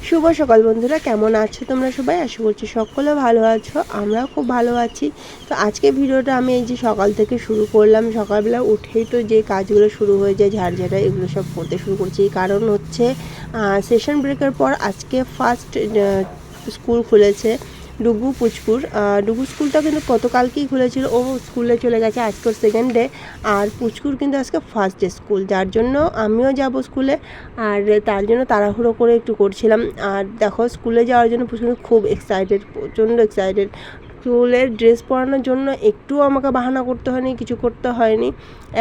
শুভ সকাল বন্ধুরা, কেমন আছো তোমরা সবাই? আশা করছি সকলে ভালো আছো, আমরাও খুব ভালো আছি। তো আজকে ভিডিওটা আমি এই যে সকাল থেকে শুরু করলাম। সকালবেলা উঠেই তো যে কাজগুলো শুরু হয়ে যায়, ঝাড়ঝাড়া এগুলো সব করতে শুরু করছি। কারণ হচ্ছে সেশন ব্রেকের পর আজকে ফার্স্ট স্কুল খুলেছে ডুগু পুচকুর। ডুগু স্কুলটা কিন্তু গতকালকেই খুলেছিল, ও স্কুলে চলে গেছে, আজকে ওর সেকেন্ড ডে। আর পুচকুর কিন্তু আজকে ফার্স্ট ডে স্কুল, যার জন্য আমিও যাব স্কুলে। আর তার জন্য তাড়াহুড়ো করে একটু করছিলাম। আর দেখো, স্কুলে যাওয়ার জন্য পুচকু খুব এক্সাইটেড, প্রচণ্ড এক্সাইটেড। স্কুলের ড্রেস পরানোর জন্য একটুও আমাকে বাহানা করতে হয়নি, কিছু করতে হয়নি।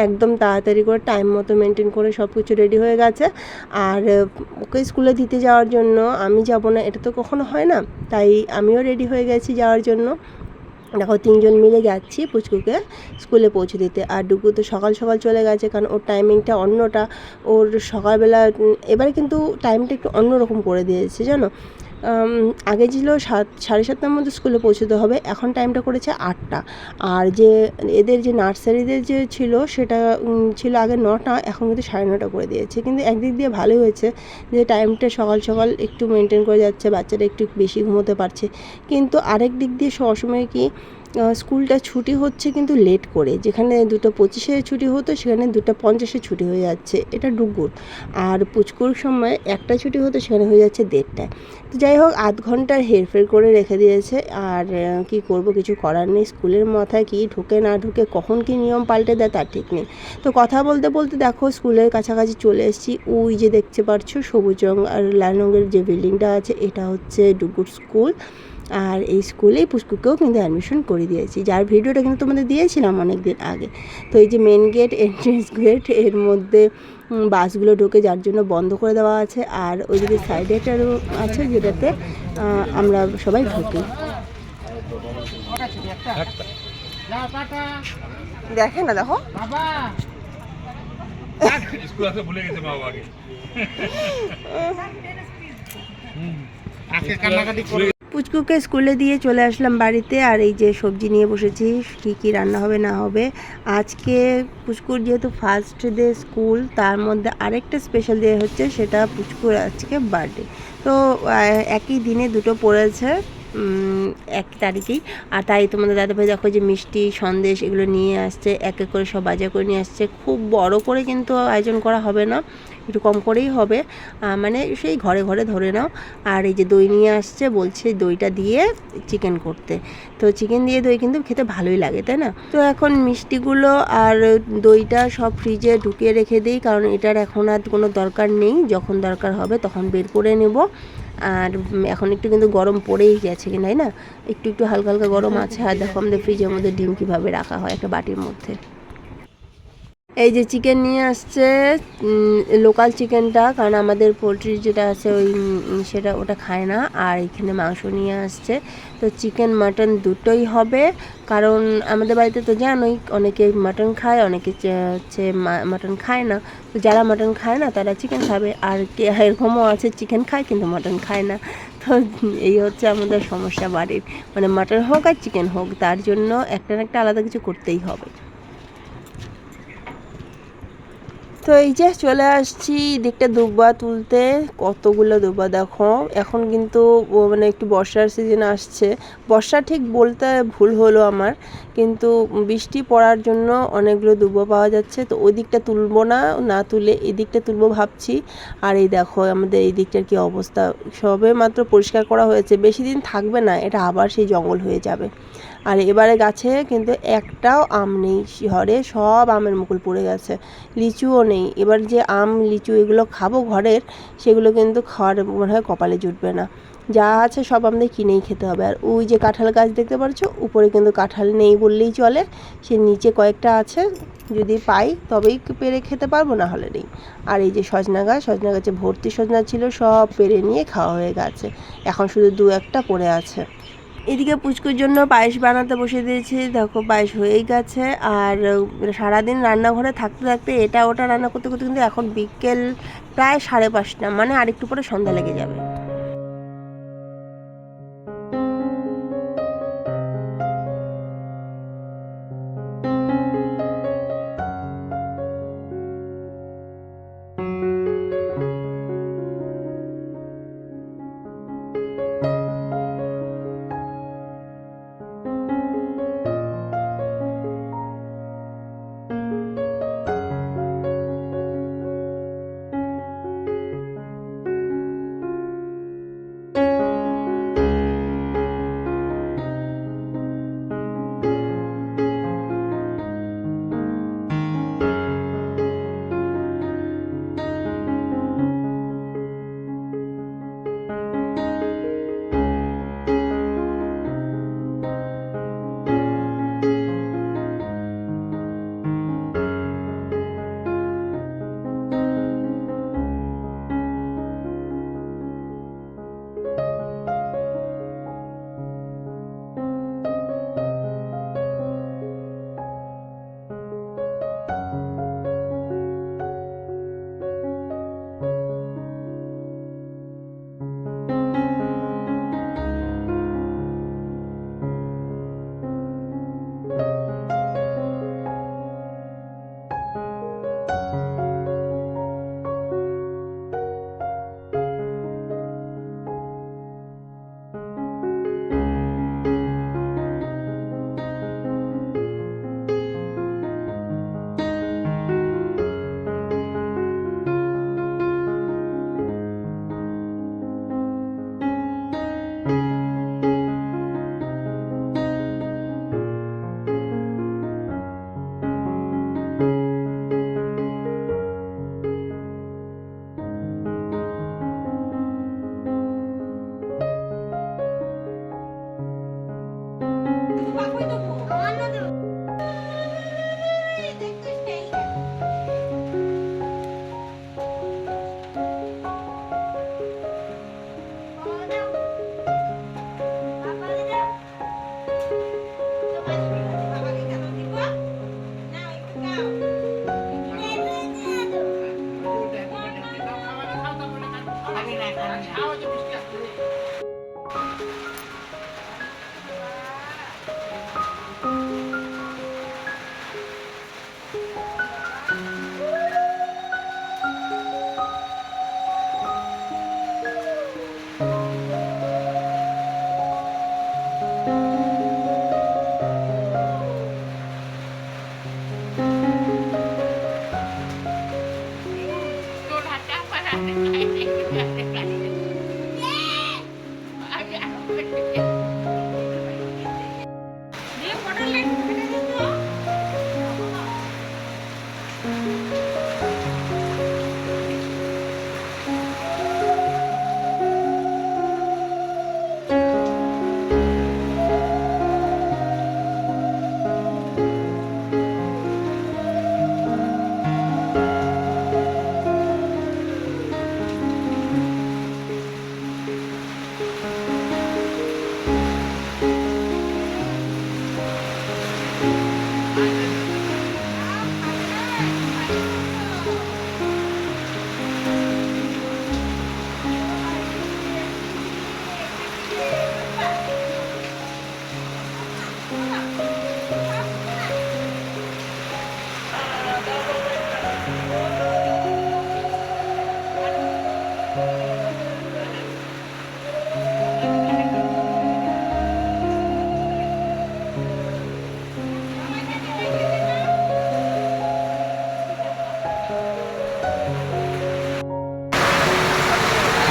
একদম তাড়াতাড়ি করে টাইম মতো মেনটেন করে সব কিছু রেডি হয়ে গেছে। আর ওকে স্কুলে দিতে যাওয়ার জন্য আমি যাব না, এটা তো কখনো হয় না, তাই আমিও রেডি হয়ে গেছি যাওয়ার জন্য। দেখো, তিনজন মিলে যাচ্ছি পুচকুকে স্কুলে পৌঁছে দিতে। আর ডুগু তো সকাল সকাল চলে গেছে, কারণ ওর টাইমিংটা অন্যটা। ওর সকালবেলা এবারে কিন্তু টাইমটা একটু অন্যরকম করে দিয়েছে, জানো। আগে ছিল 7:30টার মধ্যে স্কুলে পৌঁছতে হবে, এখন টাইমটা করেছে 8টা। আর যে এদের যে নার্সারিদের যে ছিল, সেটা ছিল আগে 9টা, এখন কিন্তু 9:30 করে দিয়েছে। কিন্তু একদিক দিয়ে ভালোই হয়েছে যে টাইমটা সকাল সকাল একটু মেনটেন করে যাচ্ছে, বাচ্চারা একটু বেশি ঘুমোতে পারছে। কিন্তু আরেক দিক দিয়ে সবসময় কি স্কুলটা ছুটি হচ্ছে কিন্তু লেট করে, যেখানে 2:25-এ ছুটি হতো সেখানে 2:50-এ ছুটি হয়ে যাচ্ছে, এটা ডুগুর। আর পুচকুর সময় 1টা ছুটি হতো, সেখানে হয়ে যাচ্ছে 1:30টায়। তো যাই হোক, আধ ঘন্টার হেরফের করে রেখে দিয়েছে। আর কি করব, কিছু করার নেই। স্কুলের মাথায় কি ঢুকে না ঢুকে, কখন কি নিয়ম পাল্টে দেয় তার ঠিক নেই। তো কথা বলতে বলতে দেখো স্কুলের কাছাকাছি চলে এসেছি। ওই যে দেখতে পাচ্ছ সবুজ রঙ আর লাল রঙের যে বিল্ডিংটা আছে, এটা হচ্ছে ডুগুর স্কুল। আর এই স্কুলেই পুচকুকেও কিন্তু অ্যাডমিশন করে দিয়েছি, যার ভিডিওটা কিন্তু তোমাদের দিয়েছিলাম অনেক দিন আগে। তো এই যে মেন গেট, এন্ট্রেন্স গেট, এর মধ্যে বাসগুলো ঢোকে, যার জন্য বন্ধ করে দেওয়া আছে। আর ওইদিকে সাইডে একটা আছে, যেটাতে আমরা সবাই ঢুকি। দেখে না, দেখো ভুলে গেছে মা বাবাকে। পুচকুকে স্কুলে দিয়ে চলে আসলাম বাড়িতে। আর এই যে সবজি নিয়ে বসেছি, কী কী রান্না হবে না হবে। আজকে পুচকুর যেহেতু ফার্স্ট ডে স্কুল, তার মধ্যে আরেকটা স্পেশাল ডে হচ্ছে, সেটা পুচকুর আজকে বার্থডে। তো একই দিনে দুটো পড়েছে, এক তারিখেই। আর তাই তোমাদের দাদাভাই দেখো যে মিষ্টি সন্দেশ এগুলো নিয়ে আসছে, এক এক করে সব বাজার করে নিয়ে আসছে। খুব বড় করে কিন্তু আয়োজন করা হবে না, একটু কম করেই হবে, মানে সেই ঘরে ঘরে ধরে নাও। আর এই যে দই নিয়ে আসছে, বলছে দইটা দিয়ে চিকেন করতে। তো চিকেন দিয়ে দই কিন্তু খেতে ভালোই লাগে, তাই না? তো এখন মিষ্টিগুলো আর দইটা সব ফ্রিজে ঢুকিয়ে রেখে দিই, কারণ এটার এখন আর কোনো দরকার নেই, যখন দরকার হবে তখন বের করে নেব। আর এখন একটু কিন্তু গরম পড়েই গেছে, কি তাই না? একটু একটু হালকা হালকা গরম আছে। আর দেখো আমাদের ফ্রিজের মধ্যে ডিম কীভাবে রাখা হয় একটা বাটির মধ্যে। এই যে চিকেন নিয়ে আসছে, লোকাল চিকেনটা, কারণ আমাদের পোলট্রির যেটা আছে ওই সেটা ওটা খায় না। আর এখানে মাংস নিয়ে আসছে। তো চিকেন মাটন দুটোই হবে, কারণ আমাদের বাড়িতে তো জানোই অনেকে মাটন খায়, অনেকে হচ্ছে মাটন খায় না। তো যারা মাটন খায় না তারা চিকেন খাবে, আর এরকমও আছে চিকেন খায় কিন্তু মাটন খায় না। তো এই হচ্ছে আমাদের সমস্যা বাড়ির, মানে মাটন হোক আর চিকেন হোক, তার জন্য একটা না একটা আলাদা কিছু করতেই হবে। তো এই যে চলে আসছি দিকটা দুব্বা তুলতে। কতগুলো দুব্বা দেখো, এখন কিন্তু মানে একটু বর্ষার সিজন আসছে। বর্ষা ঠিক বলতে ভুল হলো আমার, কিন্তু বৃষ্টি পড়ার জন্য অনেকগুলো দুব্বা পাওয়া যাচ্ছে। তো ওই দিকটা তুলবো না, না তুলে এই দিকটা তুলবো ভাবছি। আর এই দেখো আমাদের এই দিকটার কি অবস্থা, সবে মাত্র পরিষ্কার করা হয়েছে, বেশি দিন থাকবে না, এটা আবার সেই জঙ্গল হয়ে যাবে। আর এবারে গাছে কিন্তু একটাও আম নেই, শহরে সব আমের মুকুল পড়ে গেছে, লিচুও নেই। এবার যে আম লিচু এগুলো খাবো ঘরের, সেগুলো কিন্তু খাওয়ার মনে হয় কপালে জুটবে না, যা আছে সব আমাদের কিনেই খেতে হবে। আর ওই যে কাঁঠাল গাছ দেখতে পাচ্ছ, উপরে কিন্তু কাঁঠাল নেই বললেই চলে, সে নিচে কয়েকটা আছে, যদি পাই তবেই পেরে খেতে পারবো, না হলে নেই। আর এই যে সজনা গাছে ভর্তি সজনা ছিল, সব পেরে নিয়ে খাওয়া হয়ে গেছে, এখন শুধু 2-1টা পড়ে আছে। এদিকে পুচকুর জন্য পায়েস বানাতে বসে দিয়েছি, দেখো পায়েস হয়েই গেছে। আর সারাদিন রান্নাঘরে থাকতে থাকতে এটা ওটা রান্না করতে করতে কিন্তু এখন বিকেল প্রায় 5:30, মানে আরেকটু পরে সন্ধ্যা লেগে যাবে।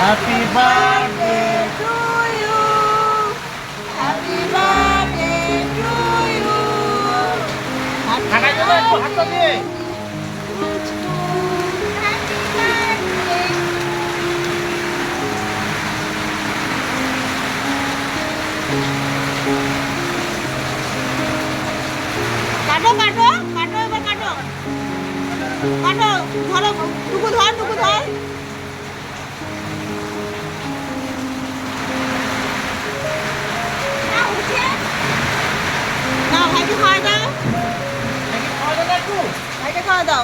Happy birthday to you. Happy birthday to you. খানা দেবো একটু হাতটা দিয়ে কাটো কাটো কাটো এবার কাটো কাটো ধরো টুকু ধর টুকু ধর দাও ভাইকে খাওয়া দাও ভাইকে খাওয়া দাও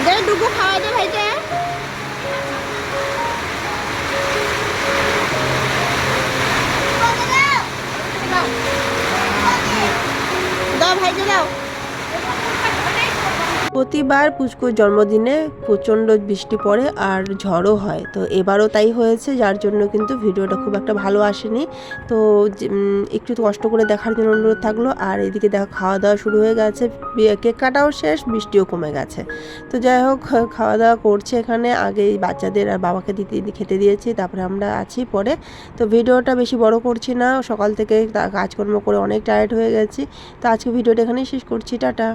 দে টুকু খাওয়া দে ভাইকে দাও ভাইকে দাও প্রতিবার পুচকুর জন্মদিনে প্রচণ্ড বৃষ্টি পড়ে আর ঝড়ও হয়, তো এবারও তাই হয়েছে, যার জন্য কিন্তু ভিডিওটা খুব একটা ভালো আসেনি। তো একটু কষ্ট করে দেখার জন্য অনুরোধ থাকলো। আর এদিকে দেখো খাওয়া দাওয়া শুরু হয়ে গেছে, কেক কাটাও শেষ, বৃষ্টিও কমে গেছে। তো যাই হোক খাওয়া দাওয়া করছে এখানে, আগে বাচ্চাদের আর বাবাকে খেতে দিয়েছি, তারপরে আমরা আছি পরে। তো ভিডিওটা বেশি বড় করছি না, সকাল থেকে কাজকর্ম করে অনেক টায়ার্ড হয়ে গেছি। তো আজকে ভিডিওটা এখানেই শেষ করছি, টাটা।